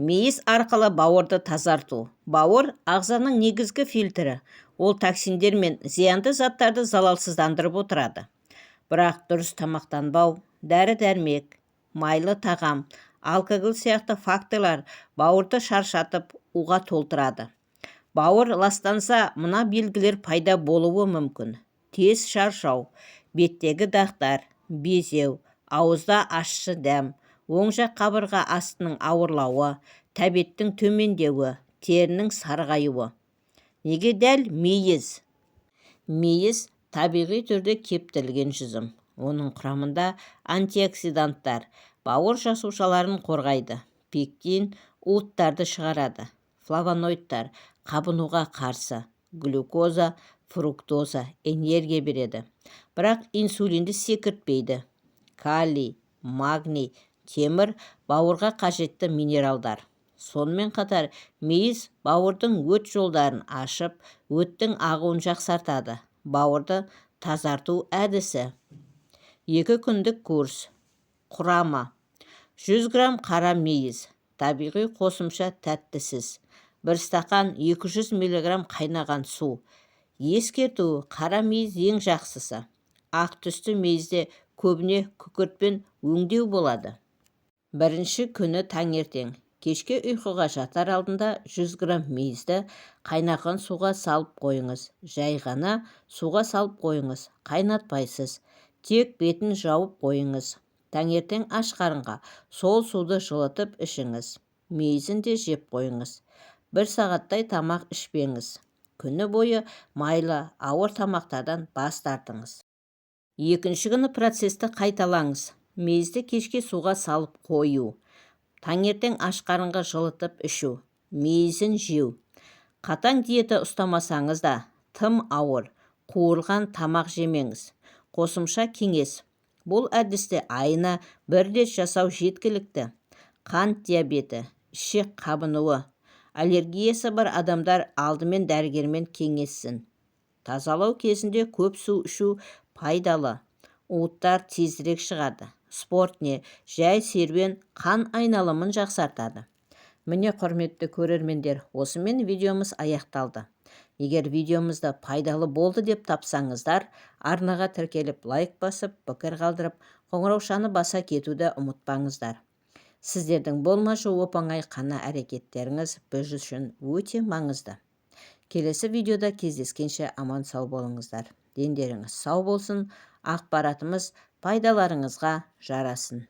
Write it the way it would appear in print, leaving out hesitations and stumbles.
Мейіз арқылы бауырды тазарту. Бауыр ағзаның негізгі фильтрі. Ол токсиндер мен зиянды заттарды залалсыздандырып отырады. Бірақ дұрыс тамақтанбау, дәрі-дәрмек, майлы тағам, алкоголь сияқты факторлар бауырды шаршатып, уға толтырады. Бауыр ластанса, мына белгілер пайда болуы мүмкін: тез шаршау, беттегі дақтар, безеу, ауызда ащы дәм, оң жақ қабырға астының ауырлауы, тәбеттің төмендеуі, терінің сарғаюы. Неге дәл мейіз? Мейіз табиғи түрде кептірілген жүзім. Оның құрамында антиоксиданттар бауыр жасушаларын қорғайды. Пектин уыттарды шығарады. Флавоноидтар қабынуға қарсы. Глюкоза, фруктоза энергия береді. Бірақ инсулинді секіртпейді. Калий, магний, темір бауырға қажетті минералдар. Сонымен қатар мейіз бауырдың өт жолдарын ашып, өттің ағуын жақсартады. Бауырды тазарту әдісі. 2 күндік курс. Құрамы: 100 грамм қара мейіз, табиғи қосымша тәттісіз. 1 стақан 200 мг қайнаған су. Ескерту: қара мейіз ең жақсысы. Ақ түсті мейізде көбіне күкіртпен өңдеу болады. 1-ші күні таңертең. Кешке ұйқыға жатар алдында 100 грамм мейізді қайнаған суға салып қойыңыз. Жай ғана суға салып қойыңыз, қайнатпайсыз. Тек бетін жауып қойыңыз. Таңертең аш қарынға сол суды жылытып ішіңіз. Мейізін де жеп қойыңыз. 1 сағаттай тамақ ішпеңіз. Күні бойы майлы, ауыр тамақтардан бас тартыңыз. 2-ші күні процесті қайталаңыз. Мейізді кешке суға салып қою. Таңертең аш қарынға жылытып ішу. Мейізін жеу. Қатаң диета ұстамасаңыз да, тым ауыр, қуырылған тамақ жемеңіз. Қосымша кеңес: бұл әдісті айына 1 рет жасау жеткілікті. Қант диабеті, ішек қабынуы, аллергиясы бар адамдар алдымен дәрігермен кеңессін. Тазалау кезінде көп су ішу пайдалы. Уыттар тезірек шығады. Спорт не жай серуен қан айналымын жақсартады. Міне, құрметті көрермендер, осымен видеомыз аяқталды. Егер видеомызды пайдалы болды деп тапсаңыздар, арнаға тіркеліп лайк басып, пікір қалдырып, қоңыраушаны баса кетуді ұмытпаңыздар. Сіздердің болмашы оп-оңай қана әрекеттеріңіз біз үшін өте маңызды. Келесі видеода кездескенше аман сау болыңыздар. Дендеріңіз сау болсын, ақпаратымыз пайдаларыңызға жарасын.